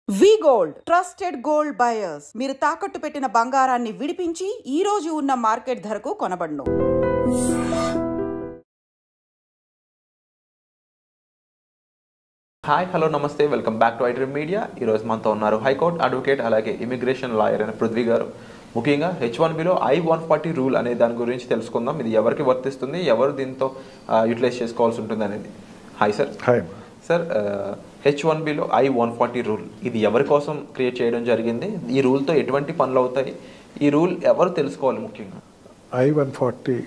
వి gold trusted gold buyers మీరు తాకట్టు పెట్టిన బంగారాన్ని విడిపించి ఈ రోజు ఉన్న మార్కెట్ ధరకు కొనబడును. హాయ్ హలో నమస్తే welcome back to iDream media. ఈరోజు మనతో ఉన్నారు హైకోర్టు అడ్వకేట్ అలాగే ఇమిగ్రేషన్ లాయర్ అయిన పృథ్వీ గారు. ముఖ్యంగా H1Bలో I-140 రూల్ అనే దాని గురించి తెలుసుకుందాం. ఇది ఎవరికి వర్తిస్తుంది, ఎవరు దీంతో యూటిలైజ్ చేసుకోవాల్సి ఉంటుంది అనేది. Hi sir. హాయ్ సార్, H1Bలో I-140 రూల్ ఇది ఎవరి కోసం క్రియేట్ చేయడం జరిగింది? ఈ రూల్తో ఎటువంటి పనులు అవుతాయి? ఈ రూల్ ఎవరు తెలుసుకోవాలి? ముఖ్యంగా I-140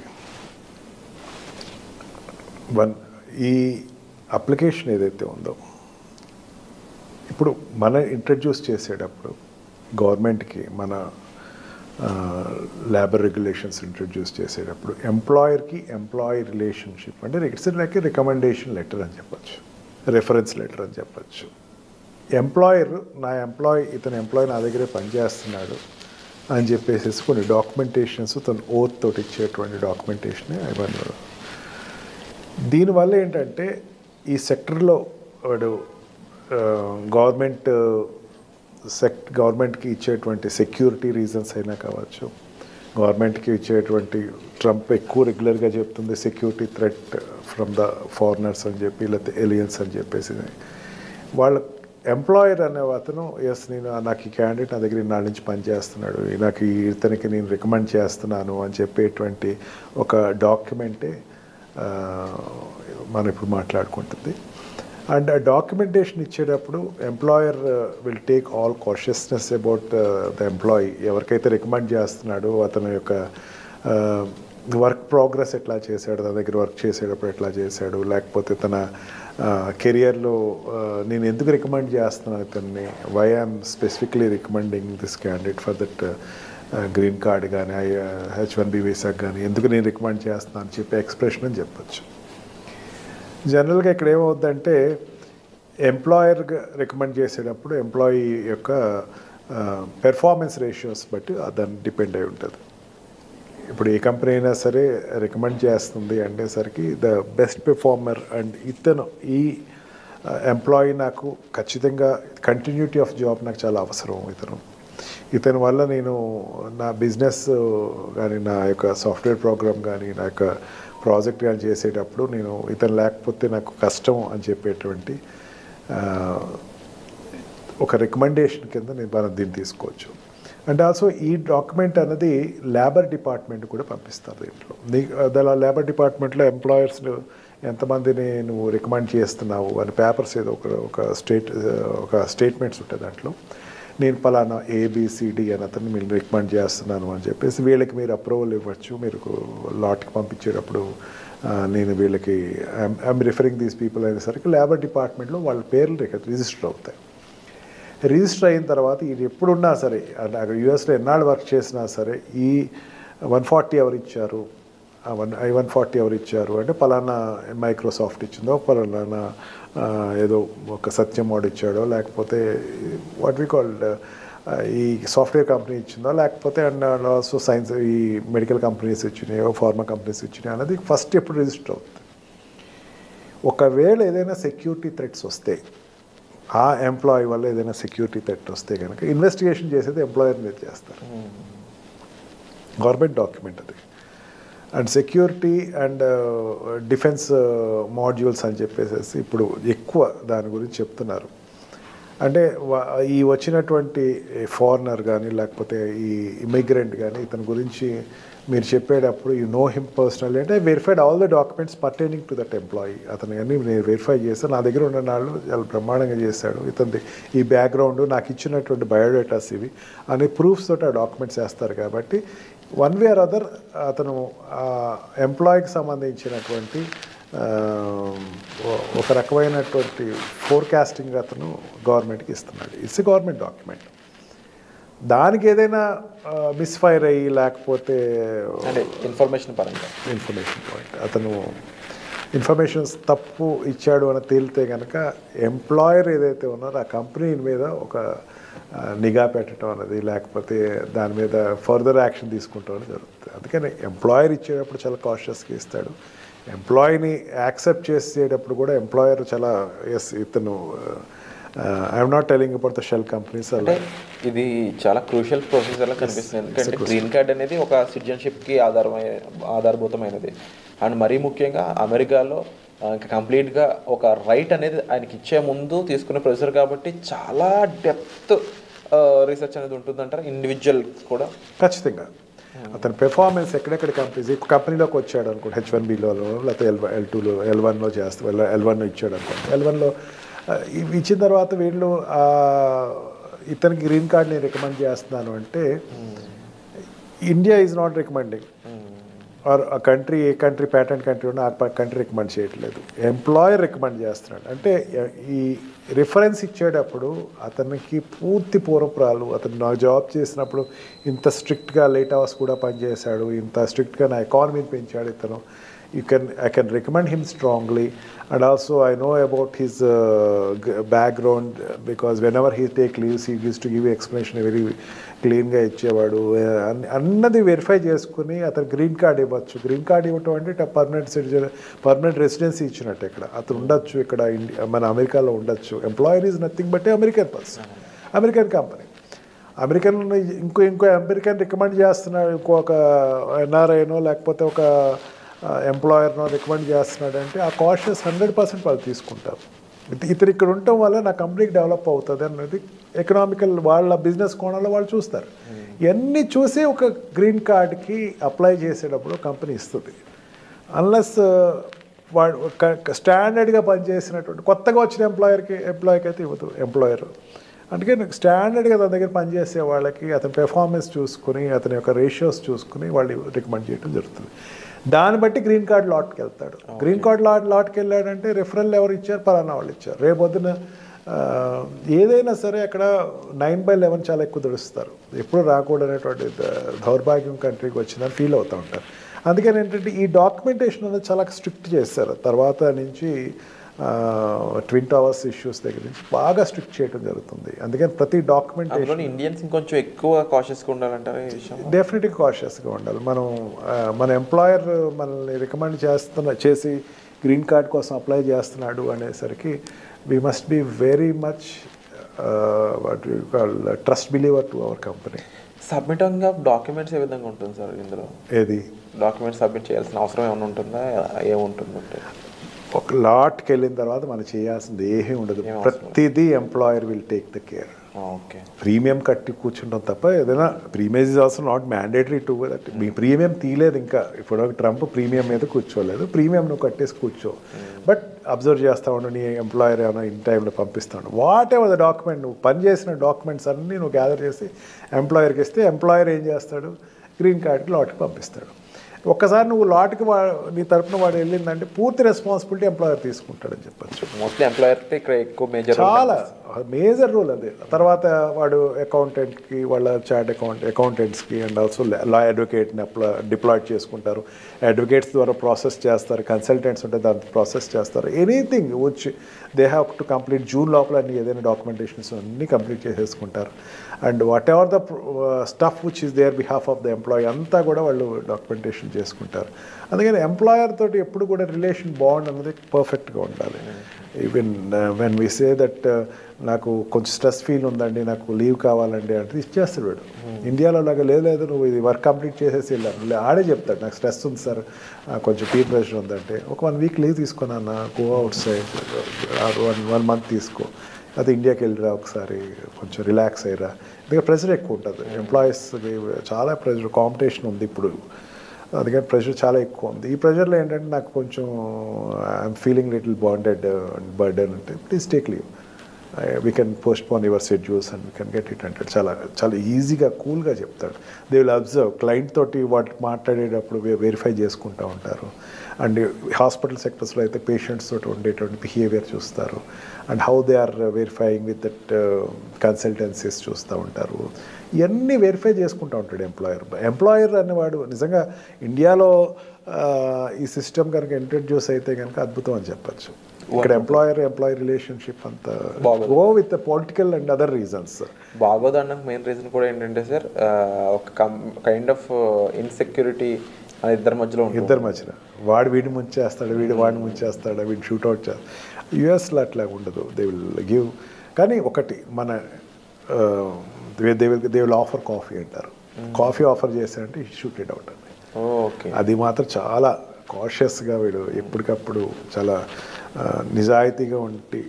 ఈ అప్లికేషన్ ఏదైతే ఉందో ఇప్పుడు మనం ఇంట్రడ్యూస్ చేసేటప్పుడు గవర్నమెంట్కి మన లేబర్ రెగ్యులేషన్స్ ఇంట్రడ్యూస్ చేసేటప్పుడు ఎంప్లాయర్కి ఎంప్లాయీ రిలేషన్షిప్ అంటే ఇట్స్ లైక్ రికమెండేషన్ లెటర్ అని చెప్పచ్చు, రెఫరెన్స్ లెటర్ అని చెప్పచ్చు. ఎంప్లాయర్ ఇతని ఎంప్లాయీ నా దగ్గరే పనిచేస్తున్నాడు అని చెప్పేసి కొన్ని డాక్యుమెంటేషన్స్ తను ఓత్ తోటి ఇచ్చేటువంటి డాక్యుమెంటేషనే I-140. దీనివల్ల ఏంటంటే ఈ సెక్టర్లో వాడు గవర్నమెంట్కి ఇచ్చేటువంటి సెక్యూరిటీ రీజన్స్ అయినా కావచ్చు, గవర్నమెంట్కి ఇచ్చేటువంటి ట్రంప్ ఎక్కువ రెగ్యులర్గా చెప్తుంది security threat from the foreigners అని చెప్పి, లేకపోతే ఎలియన్స్ అని చెప్పేసి వాళ్ళ ఎంప్లాయర్ అనే అతను నాకు ఈ క్యాండిడేట్ నా దగ్గర నాళ్ళ నుంచి పనిచేస్తున్నాడు, నాకు ఇతనికి నేను రికమెండ్ చేస్తున్నాను అని చెప్పేటువంటి ఒక డాక్యుమెంటే మనం ఇప్పుడు మాట్లాడుకుంటుంది. అండ్ ఆ డాక్యుమెంటేషన్ ఇచ్చేటప్పుడు employer will take all కాషియస్నెస్ about the employee. ఎవరికైతే రికమెండ్ చేస్తున్నాడో అతని యొక్క వర్క్ ప్రోగ్రెస్ ఎట్లా చేశాడు, తన దగ్గర వర్క్ చేసేటప్పుడు ఎట్లా చేశాడు, లేకపోతే తన కెరియర్లో నేను ఎందుకు రికమెండ్ చేస్తున్నాను ఇతన్ని, why I'm specifically recommending this candidate for that green card కానీ H1B వీసాకి కానీ ఎందుకు నేను రికమెండ్ చేస్తున్నాను అని చెప్పి ఎక్స్ప్రెషన్ అని చెప్పచ్చు. జనరల్గా ఇక్కడ ఏమవుద్దంటే ఎంప్లాయర్ రికమెండ్ చేసేటప్పుడు ఎంప్లాయీ యొక్క పెర్ఫార్మెన్స్ రేషియోస్ బట్టి దాన్ని డిపెండ్ అయి ఉంటుంది. ఇప్పుడు ఏ కంపెనీ అయినా సరే రికమెండ్ చేస్తుంది అనేసరికి ద బెస్ట్ పెర్ఫార్మర్ అండ్ ఇతను ఈ ఎంప్లాయీ నాకు ఖచ్చితంగా కంటిన్యూటీ ఆఫ్ జాబ్ నాకు చాలా అవసరం. ఇతని వల్ల నేను నా బిజినెస్ కానీ నా యొక్క సాఫ్ట్వేర్ ప్రోగ్రామ్ కానీ నా యొక్క ప్రాజెక్ట్ కానీ చేసేటప్పుడు నేను ఇతను లేకపోతే నాకు కష్టం అని చెప్పేటువంటి ఒక రికమెండేషన్ కింద మనం దీన్ని తీసుకోవచ్చు. అండ్ ఆల్సో ఈ డాక్యుమెంట్ అనేది లేబర్ డిపార్ట్మెంట్ కూడా పంపిస్తారు. దీంట్లో లేబర్ డిపార్ట్మెంట్లో ఎంప్లాయర్స్ ఎంతమందిని నువ్వు రికమెండ్ చేస్తున్నావు అని పేపర్స్ ఏదో ఒక స్టేట్మెంట్స్ ఉంటాయి. దాంట్లో నేను పలానా ABCD అని అతన్ని మీరు రికమెండ్ చేస్తున్నాను అని చెప్పేసి వీళ్ళకి మీరు అప్రూవల్ ఇవ్వచ్చు. మీరు లాట్కి పంపించేటప్పుడు నేను వీళ్ళకి ఐఎమ్ రిఫరింగ్ దీస్ పీపుల్ అనేసరికి లేబర్ డిపార్ట్మెంట్లో వాళ్ళ పేర్లు రిజిస్టర్ అవుతాయి. రిజిస్టర్ అయిన తర్వాత ఇది ఎప్పుడున్నా సరే అక్కడ యూఎస్లో ఎన్నాళ్ళు వర్క్ చేసినా సరే ఈ 140 ఎవరు ఇచ్చారు, I-140 ఎవరు ఇచ్చారు అంటే పలానా మైక్రోసాఫ్ట్ ఇచ్చిందో, పలానా ఏదో ఒక సత్యం వాడు ఇచ్చాడో, లేకపోతే వాట్ వి కాల్డ్ ఈ సాఫ్ట్వేర్ కంపెనీ ఇచ్చిందో, లేకపోతే అండ్ ఆల్సో సైన్స్ ఈ మెడికల్ కంపెనీస్ ఇచ్చినాయో, ఫార్మా కంపెనీస్ ఇచ్చినాయో అనేది ఫస్ట్ ఎప్పుడు రిజిస్టర్ అవుతుంది. ఒకవేళ ఏదైనా సెక్యూరిటీ థ్రెట్స్ వస్తే, ఆ ఎంప్లాయీ వల్ల ఏదైనా సెక్యూరిటీ థ్రెట్ వస్తే కనుక ఇన్వెస్టిగేషన్ చేసేది ఎంప్లాయర్ మీద చేస్తారు. గవర్నమెంట్ డాక్యుమెంట్ అది. And security and defence modules అని చెప్పేసి ఇప్పుడు ఎక్కువ దాని గురించి చెప్తున్నారు. అంటే ఈ వచ్చినటువంటి ఫారినర్ కానీ లేకపోతే ఈ ఇమిగ్రెంట్ కానీ ఇతని గురించి మీరు చెప్పేటప్పుడు యూ నో హిమ్ పర్సనల్లీ అంటే verified all the documents pertaining to that employee. అతను అన్నీ నేను వెరిఫై చేస్తాను, నా దగ్గర ఉన్న నాళ్ళు చాలా బ్రహ్మాండంగా చేశాడు, ఇతని ఈ బ్యాక్గ్రౌండ్ నాకు ఇచ్చినటువంటి బయోడేటాస్ ఇవి అనే ప్రూఫ్స్ తోటి ఆ డాక్యుమెంట్స్ వేస్తారు. కాబట్టి వన్ వే ఆర్ అదర్ అతను ఎంప్లాయీకి సంబంధించినటువంటి ఒక రకమైనటువంటి ఫోర్కాస్టింగ్ అతను గవర్నమెంట్కి ఇస్తున్నాడు. It's government document. దానికి ఏదైనా మిస్ఫైర్ అయ్యి లేకపోతే ఇన్ఫర్మేషన్ పాయింట్ అతను ఇన్ఫర్మేషన్స్ తప్పు ఇచ్చాడు అని తేలితే కనుక ఎంప్లాయర్ ఏదైతే ఉన్నారో ఆ కంపెనీ మీద ఒక నిఘా పెట్టడం అనేది, లేకపోతే దాని మీద ఫర్దర్ యాక్షన్ తీసుకుంటాం అనేది జరుగుతుంది. అందుకని ఎంప్లాయర్ ఇచ్చేటప్పుడు చాలా కాషియస్గా ఇస్తాడు. ఎంప్లాయీని యాక్సెప్ట్ చేసేటప్పుడు కూడా ఎంప్లాయర్ చాలా ఇతను I'm not telling about the shell companies. అంటే ఇది చాలా క్రూషియల్ ప్రొసీజర్లా కనిపిస్తుంది, ఎందుకంటే గ్రీన్ కార్డ్ అనేది ఒక సిటిజన్షిప్కి ఆధారభూతమైనది. అండ్ మరీ ముఖ్యంగా అమెరికాలో ఇంకా కంప్లీట్గా ఒక రైట్ అనేది ఆయనకి ఇచ్చే ముందు తీసుకునే ప్రొసీజర్ కాబట్టి చాలా డెప్త్ రీసెర్చ్ అనేది ఉంటుందంటారు ఇండివిజువల్ కూడా. ఖచ్చితంగా అతని పెర్ఫార్మెన్స్ ఎక్కడెక్కడ కంపెనీలోకి వచ్చాడు అనుకోండి, H1Bలో లేకపోతే L2లో L1లో చేస్తా L1లో ఇచ్చాడు అనుకోండి. L1లో ఇచ్చిన తర్వాత వీళ్ళు ఇతనికి గ్రీన్ కార్డ్ని రికమెండ్ చేస్తున్నాను అంటే India is not recommending, or ఆ కంట్రీ ఏ కంట్రీ ప్యాటర్న్ కంట్రీ ఉన్నా ఆ కంట్రీ రికమెండ్ చేయట్లేదు, ఎంప్లాయర్ రికమెండ్ చేస్తున్నాడు. అంటే ఈ రిఫరెన్స్ ఇచ్చేటప్పుడు అతనికి పూర్తి పూర్వపురాలు, అతను నా జాబ్ చేసినప్పుడు ఇంత స్ట్రిక్ట్గా లేట్ అవర్స్ కూడా పనిచేశాడు, ఇంత స్ట్రిక్ట్గా నా ఎకానమీని పెంచాడు ఇతను, I can recommend him strongly. And also I know about his background, because whenever he take leaves he used to give explanation very క్లీన్గా ఇచ్చేవాడు అన్నది వెరిఫై చేసుకుని అతను గ్రీన్ కార్డ్ ఇవ్వచ్చు. గ్రీన్ కార్డ్ ఇవ్వటం అంటే పర్మనెంట్ రెసిడెన్సీ ఇచ్చినట్టు. ఇక్కడ అతను ఉండొచ్చు, ఇక్కడ మన అమెరికాలో ఉండొచ్చు. Employer is nothing but American person, American company, ఇంకో అమెరికన్ రికమెండ్ చేస్తున్నాడు, ఇంకొక ఎన్ఆర్ఐనో లేకపోతే ఒక ఎంప్లాయర్నో రికమెండ్ చేస్తున్నాడు అంటే ఆ కాషియస్ 100% వాళ్ళు తీసుకుంటారు. ఇతను ఇక్కడ ఉండటం వల్ల నా కంపెనీకి డెవలప్ అవుతుంది అన్నది ఎకనామికల్ వాళ్ళ బిజినెస్ కోణంలో వాళ్ళు చూస్తారు. ఇవన్నీ చూసి ఒక గ్రీన్ కార్డ్కి అప్లై చేసేటప్పుడు కంపెనీ ఇస్తుంది. అన్లెస్ వాడు స్టాండర్డ్గా పనిచేసినటువంటి కొత్తగా వచ్చిన ఎంప్లాయీకి అయితే ఇవ్వదు ఎంప్లాయర్. అందుకే స్టాండర్డ్గా తన దగ్గర పనిచేసే వాళ్ళకి అతని పెర్ఫార్మెన్స్ చూసుకుని అతని యొక్క రేషియోస్ చూసుకుని వాళ్ళు రికమెండ్ చేయడం జరుగుతుంది. దాన్ని బట్టి గ్రీన్ కార్డ్ లాట్కి వెళ్తాడు. గ్రీన్ కార్డ్ లాట్కి వెళ్ళాడంటే రెఫరల్ ఎవరు ఇచ్చారు, పలానా వాళ్ళు ఇచ్చారు. రేపొద్దున ఏదైనా సరే అక్కడ 9/11 చాలా ఎక్కువ దుడుస్తారు. ఎప్పుడు రాకూడనేటువంటి దౌర్భాగ్యం కంట్రీకి వచ్చిందని ఫీల్ అవుతూ ఉంటారు. అందుకని ఏంటంటే ఈ డాక్యుమెంటేషన్ అనేది చాలా స్ట్రిక్ట్ చేస్తారు. తర్వాత నుంచి ట్విన్ టవర్స్ ఇష్యూస్ దగ్గర నుంచి బాగా స్ట్రిక్ట్ చేయడం జరుగుతుంది. అందుకని ప్రతి డాక్యుమెంటేషన్ ఇండియన్స్ ఇంకొంచెం ఎక్కువ కాషియస్గా ఉండాలంటారు. డెఫినెట్గా కాషియస్గా ఉండాలి. మన ఎంప్లాయర్ మనల్ని రికమెండ్ చేసి గ్రీన్ కార్డ్ కోసం అప్లై చేస్తున్నాడు అనేసరికి we must be very much what you call trust believer to our company. Submitting of documents ఏ విధంగా ఉంటుంది సార్ ఇందులో? ఏది డాక్యుమెంట్స్ సబ్మిట్ చేయాల్సిన అవసరం ఏమైనా ఉంటుందా, ఏముంటుందంటే ఒక లాట్కి వెళ్ళిన తర్వాత మనం చేయాల్సింది ఏమీ ఉండదు. ప్రతిదీ employer will take the care. Premium కట్టి కూర్చుంటాం తప్ప ఏదైనా premium is also not mandatory to that. Me premium తీయలేదు ఇంకా, ఇప్పుడు ట్రంప్ ప్రీమియం మీద కూర్చోలేదు, ప్రీమియం నువ్వు కట్టేసి కూర్చో. బట్ అబ్జర్వ్ చేస్తా ఉండు, నీ ఎంప్లాయర్ ఏమైనా ఇన్ టైంలో పంపిస్తాడు. వాట్ ఎవర్ ద డాక్యుమెంట్, నువ్వు పనిచేసిన డాక్యుమెంట్స్ అన్నీ నువ్వు గ్యాదర్ చేసి ఎంప్లాయర్కి ఇస్తే ఎంప్లాయర్ ఏం చేస్తాడు, గ్రీన్ కార్డ్కి లాట్కి పంపిస్తాడు. ఒక్కసారి నువ్వు లాట్కి నీ తరపున వాడు వెళ్ళిందంటే పూర్తి రెస్పాన్సిబిలిటీ ఎంప్లాయర్ తీసుకుంటాడని చెప్పచ్చు. మోస్ట్లీ ఎంప్లాయర్ చాలా మేజర్ రూల్ అది. తర్వాత వాడు అకౌంటెంట్కి, వాళ్ళ చార్ట్ అకౌంటెంట్స్కి అండ్ ఆల్సో లా అడ్వకేట్ని డిప్లాయ్ చేసుకుంటారు. అడ్వకేట్స్ ద్వారా ప్రాసెస్ చేస్తారు, కన్సల్టెంట్స్ ఉంటే దాంతో ప్రాసెస్ చేస్తారు. Anything which they have to complete June లోపల అన్ని ఏదైనా డాక్యుమెంటేషన్స్ అన్నీ కంప్లీట్ చేసేసుకుంటారు. And whatever the stuff which is there behalf of the employee అంతా కూడా వాళ్ళు డాక్యుమెంటేషన్ చేసుకుంటారు. అందుకని ఎంప్లాయర్ తోటి ఎప్పుడు కూడా రిలేషన్ బాండ్ అనేది పర్ఫెక్ట్గా ఉండాలి. Even when we say that నాకు కొంచెం స్ట్రెస్ ఫీల్ ఉందండి, నాకు లీవ్ కావాలండి అంటే ఇచ్చేస్తాడు వాడు. ఇండియాలో లాగా లేదు నువ్వు ఇది వర్క్ కంప్లీట్ చేసేసి వెళ్ళాను, ఆడే చెప్తాడు నాకు స్ట్రెస్ ఉంది సార్, కొంచెం పీర్ ప్రెషర్ ఉందంటే ఒక 1 వీక్ లీవ్ తీసుకున్నా, గో అవుట్ సైడ్ 1 మంత్ తీసుకో, అది ఇండియాకి వెళ్ళిరా ఒకసారి, కొంచెం రిలాక్స్ అయ్యిరా. ఎందుకంటే ప్రెషర్ ఎక్కువ ఉంటుంది ఎంప్లాయీస్కి, చాలా ప్రెషర్, కాంపిటీషన్ ఉంది ఇప్పుడు, అందుకని ప్రెషర్ చాలా ఎక్కువ ఉంది. ఈ ప్రెషర్లో ఏంటంటే నాకు కొంచెం I'm feeling little bonded and burden అంటే please take leave, we can postpone your schedules and we can get it అంటే చాలా ఈజీగా కూల్గా చెప్తాడు. దే విల్ అబ్జర్వ్, క్లయింట్ తోటి వాటి మాట్లాడేటప్పుడు వెరిఫై చేసుకుంటూ ఉంటారు. అండ్ హాస్పిటల్ సెక్టర్స్లో అయితే పేషెంట్స్ తోటి ఉండేటువంటి బిహేవియర్ చూస్తారు. And how they are verifying with that consultancies చూస్తూ ఉంటారు. ఇవన్నీ వెరిఫై చేసుకుంటూ ఉంటాడు ఎంప్లాయర్ అనేవాడు. నిజంగా ఇండియాలో ఈ సిస్టమ్ కనుక ఇంట్రడ్యూస్ అయితే కనుక అద్భుతం అని చెప్పచ్చు. ఇక్కడ ఎంప్లాయీ రిలేషన్షిప్ అంతా go with political and other reasons బాగోదనడానికి మెయిన్ రీజన్ కూడా ఏంటంటే సార్, ఒక కైండ్ ఆఫ్ ఇన్సెక్యూరిటీ ఇద్దరి మధ్యలో వాడు వీడిని ముంచేస్తాడు, వీడు వాడిని ముంచేస్తాడు, వీడిని షూట్అవుట్ చేస్తాడు. యుఎస్లో అట్లా ఉండదు. దే విల్ గివ్ కానీ ఒకటి మన దే విల్ ఆఫర్ కాఫీ అంటారు. కాఫీ ఆఫర్ చేశారంటే షూట్ ఇట్ అవుట్ అండి. ఓకే, అది మాత్రం చాలా కాషియస్గా వీడు ఎప్పటికప్పుడు చాలా నిజాయితీగా ఉండి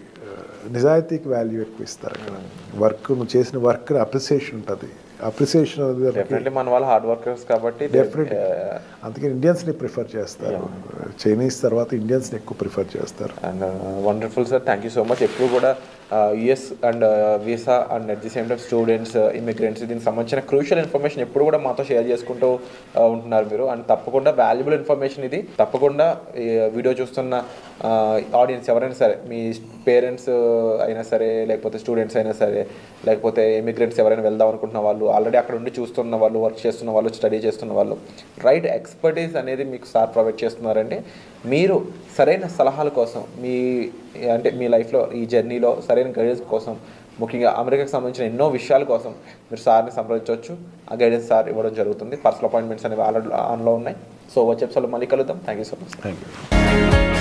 నిజాయితీకి వాల్యూ ఎక్కువ ఇస్తారు అక్కడ. వర్క్ నువ్వు చేసిన వర్క్ అప్రిసియేషన్ ఉంటుంది. అప్రిసియేషన్ డెఫినెట్లీ మన వాళ్ళు హార్డ్ వర్కర్స్ కాబట్టి డెఫినెట్లీ అందుకే ఇండియన్స్ని ప్రిఫర్ చేస్తారు. చైనీస్ తర్వాత ఇండియన్స్ని ఎక్కువ ప్రిఫర్ చేస్తారు. And wonderful sir, thank you so much. ఎప్పుడు కూడా US and visa and at the same time students, immigrants దీనికి సంబంధించిన క్రూషియల్ ఇన్ఫర్మేషన్ ఎప్పుడు కూడా మాతో షేర్ చేసుకుంటూ ఉంటున్నారు మీరు. అండ్ తప్పకుండా వాల్యుబుల్ ఇన్ఫర్మేషన్ ఇది. తప్పకుండా ఈ వీడియో చూస్తున్న ఆడియన్స్ ఎవరైనా సరే, మీ పేరెంట్స్ అయినా సరే, లేకపోతే స్టూడెంట్స్ అయినా సరే, లేకపోతే ఇమిగ్రెంట్స్ ఎవరైనా వెళ్దాం అనుకుంటున్న వాళ్ళు, ఆల్రెడీ అక్కడ ఉండి చూస్తున్న వాళ్ళు, వర్క్ చేస్తున్న వాళ్ళు, స్టడీ చేస్తున్న వాళ్ళు, రైట్ ఎక్స్పర్టీస్ అనేది మీకు సార్ ప్రొవైడ్ చేస్తున్నారండి. మీరు సరైన సలహాల కోసం మీ లైఫ్లో ఈ జర్నీలో సరైన గైడెన్స్ కోసం, ముఖ్యంగా అమెరికాకి సంబంధించిన ఎన్నో విషయాల కోసం మీరు సార్ని సంప్రదించవచ్చు. ఆ గైడెన్స్ సార్ ఇవ్వడం జరుగుతుంది. పర్సనల్ అపాయింట్మెంట్స్ అనేవి ఆల్రెడీ ఆన్లో ఉన్నాయి. సో వచ్చే ఎపిసోడ్లో మళ్ళీ కలుద్దాం. Thank you so much. Thank you.